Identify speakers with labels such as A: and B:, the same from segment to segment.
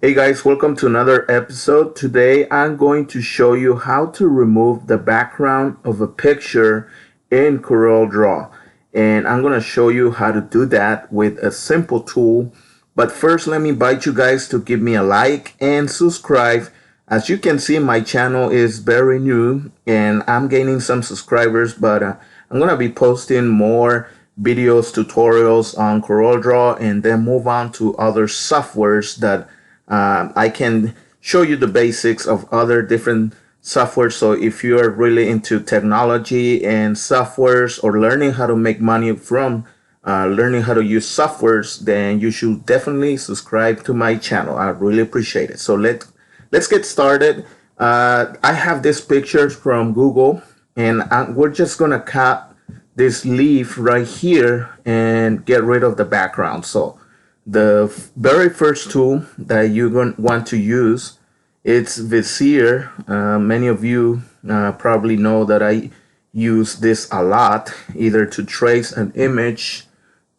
A: Hey guys, welcome to another episode. Today I'm going to show you how to remove the background of a picture in coreldraw. And I'm going to show you how to do that with a simple tool. But first, let me invite you guys to give me a like and subscribe. As you can see, my channel is very new and I'm gaining some subscribers, but I'm going to be posting more videos, tutorials on coreldraw, and then move on to other softwares that I can show you the basics of other different software. So if you are really into technology and softwares, or learning how to make money from learning how to use softwares, then you should definitely subscribe to my channel. I really appreciate it. So let's get started. I have this picture from Google, and we're just gonna cut this leaf right here and get rid of the background. So the very first tool that you're going to want to use, it's Vizier. Many of you probably know that I use this a lot, either to trace an image,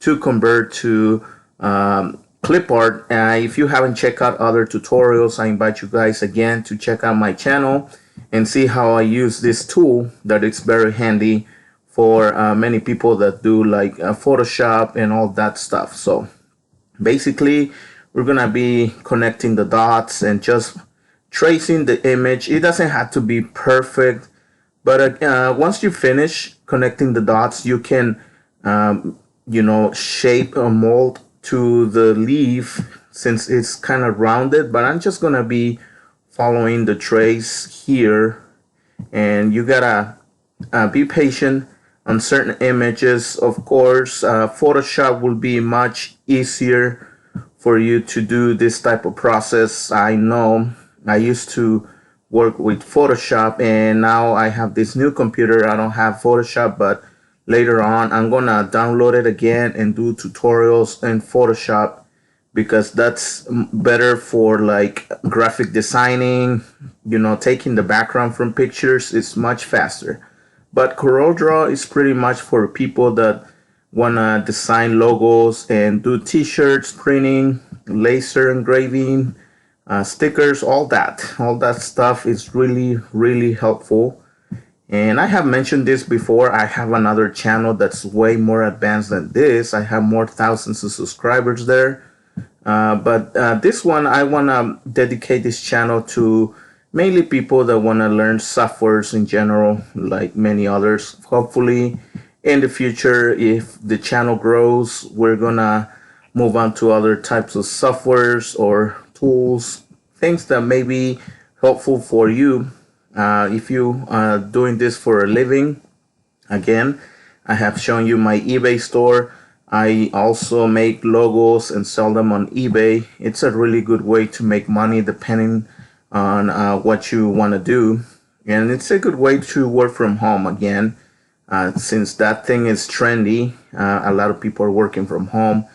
A: to convert to clip art. If you haven't checked out other tutorials, I invite you guys again to check out my channel and see how I use this tool, that it's very handy for many people that do like Photoshop and all that stuff. So basically, we're gonna be connecting the dots and just tracing the image. It doesn't have to be perfect, but once you finish connecting the dots, you can shape a mold to the leaf, since it's kind of rounded. But I'm just gonna be following the trace here, and you gotta be patient on certain images. Of course, Photoshop will be much easier for you to do this type of process. I know I used to work with Photoshop, and now I have this new computer. I don't have Photoshop, but later on I'm gonna download it again and do tutorials in Photoshop, because that's better for like graphic designing. Taking the background from pictures is much faster. But CorelDRAW is pretty much for people that want to design logos and do t-shirts, printing, laser engraving, stickers, all that. All that stuff is really, really helpful. And I have mentioned this before. I have another channel that's way more advanced than this. I have more thousands of subscribers there. But this one, I want to dedicate this channel to mainly people that want to learn softwares in general, like many others. Hopefully in the future, if the channel grows, we're gonna move on to other types of softwares or tools, things that may be helpful for you if you are doing this for a living. Again, I have shown you my eBay store. I also make logos and sell them on eBay. It's a really good way to make money depending on what you want to do, and it's a good way to work from home again, since that thing is trendy. A lot of people are working from home.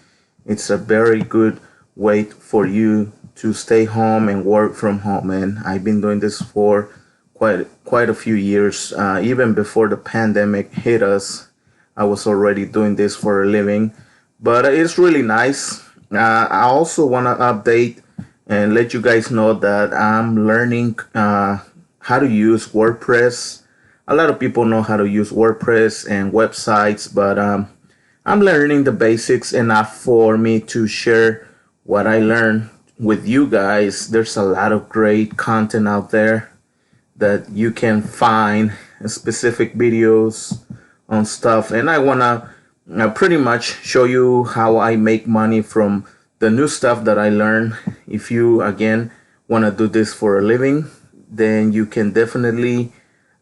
A: It's a very good way for you to stay home and work from home, and I've been doing this for quite a few years. Even before the pandemic hit us, I was already doing this for a living. But it's really nice. I also want to update and let you guys know that I'm learning how to use WordPress. A lot of people know how to use WordPress and websites, but I'm learning the basics enough for me to share what I learned with you guys. There's a lot of great content out there that you can find, specific videos on stuff, and I want to pretty much show you how I make money from the new stuff that I learned. If you again want to do this for a living, then you can definitely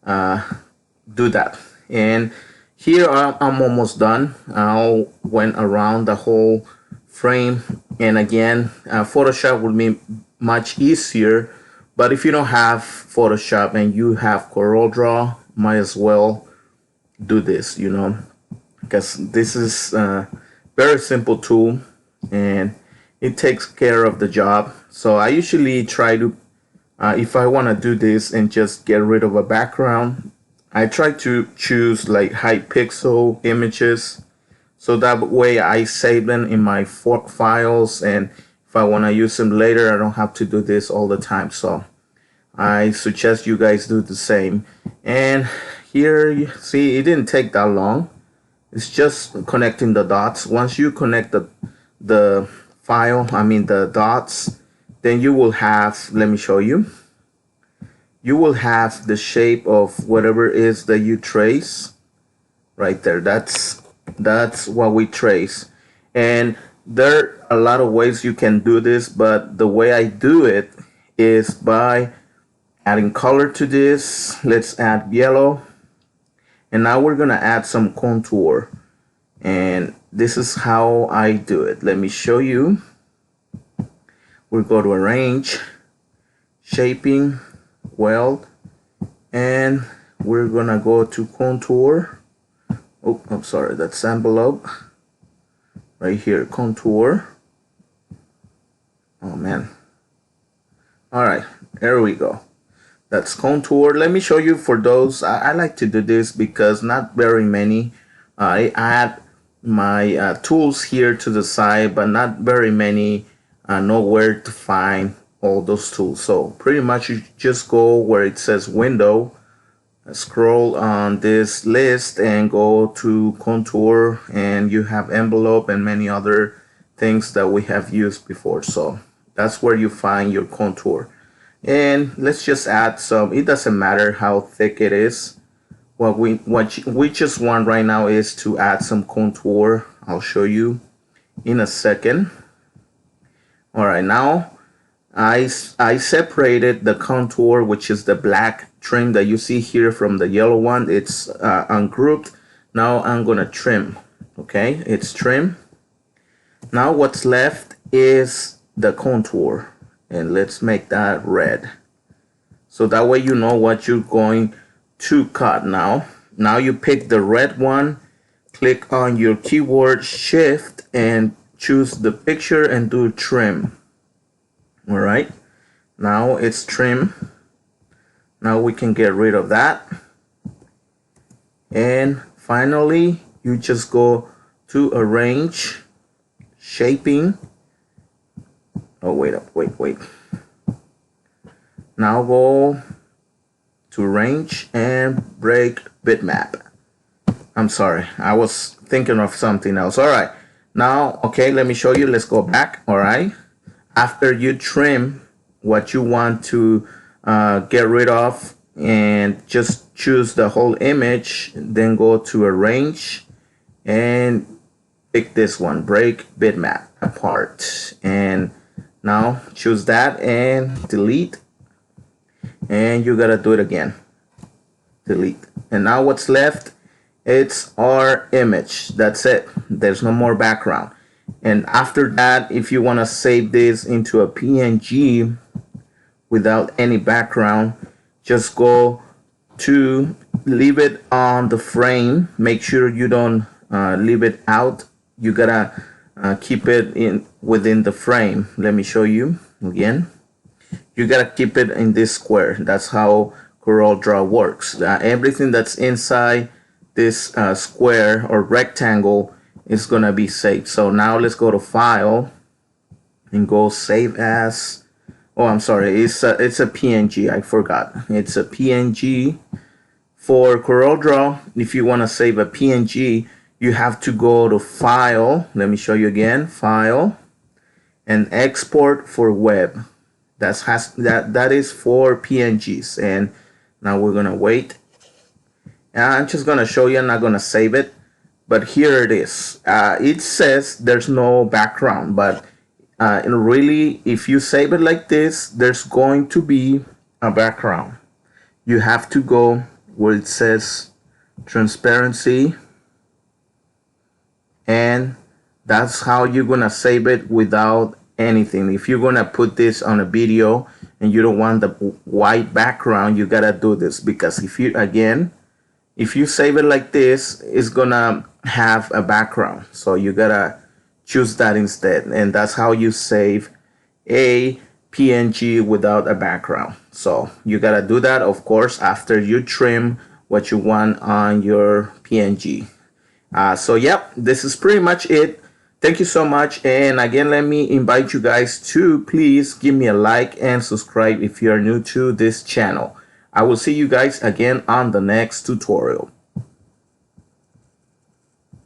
A: do that. And here I'm almost done. I went around the whole frame, and again, Photoshop will be much easier. But if you don't have Photoshop and you have CorelDRAW, might as well do this, because this is a very simple tool and it takes care of the job. So I usually try to, if I want to do this and just get rid of a background, I try to choose like high pixel images, so that way I save them in my files, and if I want to use them later, I don't have to do this all the time. So I suggest you guys do the same. And here you see it didn't take that long. It's just connecting the dots. Once you connect the the dots, then you will have, let me show you. You will have the shape of whatever it is that you trace right there. That's what we trace. And there are a lot of ways you can do this, but the way I do it is by adding color to this. Let's add yellow. And now we're gonna add some contour. And this is how I do it. Let me show you. We'll go to Arrange, Shaping, Weld, and we're gonna go to Contour. Oh, I'm sorry, that's envelope. Right here, Contour. Oh man. Alright, there we go. That's contour. Let me show you for those. I like to do this because not very many. I add my tools here to the side, but not very many know where to find all those tools. So pretty much you just go where it says window, scroll on this list and go to contour, and you have envelope and many other things that we have used before. So that's where you find your contour. And let's just add some. It doesn't matter how thick it is. What we just want right now is to add some contour. I'll show you in a second. All right, now I separated the contour, which is the black trim that you see here from the yellow one. It's ungrouped. Now I'm gonna trim. Okay, it's trim. Now what's left is the contour. And let's make that red. So that way you know what you're going to cut now. Now you pick the red one, click on your keyboard Shift and choose the picture and do trim. All right, now it's trim. Now we can get rid of that. And finally, you just go to Arrange, Shaping. Oh, wait. Now go to Range and Break Bitmap. I'm sorry, I was thinking of something else. All right, now, okay, let me show you. Let's go back. All right, after you trim what you want to get rid of and just choose the whole image, then go to Arrange and pick this one, Break Bitmap Apart. And now choose that and delete, and you gotta do it again, delete. And now what's left, it's our image. That's it, there's no more background. And after that, if you want to save this into a PNG without any background, just go to leave it on the frame. Make sure you don't leave it out. You gotta keep it in within the frame. Let me show you again. You gotta keep it in this square. That's how CorelDRAW works. Everything that's inside this square or rectangle is gonna be saved. So now let's go to File and go Save As. Oh, I'm sorry. It's a PNG. I forgot. It's a PNG. For CorelDRAW, if you want to save a PNG, you have to go to File. Let me show you again. File and Export for Web. That is for PNGs. And now we're gonna wait. And I'm just gonna show you. I'm not gonna save it, but here it is. It says there's no background, but really, if you save it like this, there's going to be a background. You have to go where it says transparency, and that's how you're gonna save it without anything. If you're gonna put this on a video and you don't want the white background, you gotta do this, because if you save it like this, it's gonna have a background. So you gotta choose that instead, and that's how you save a PNG without a background. So you gotta do that, of course, after you trim what you want on your PNG. So yep, this is pretty much it. Thank you so much. And again, let me invite you guys to please give me a like and subscribe if you are new to this channel. I will see you guys again on the next tutorial.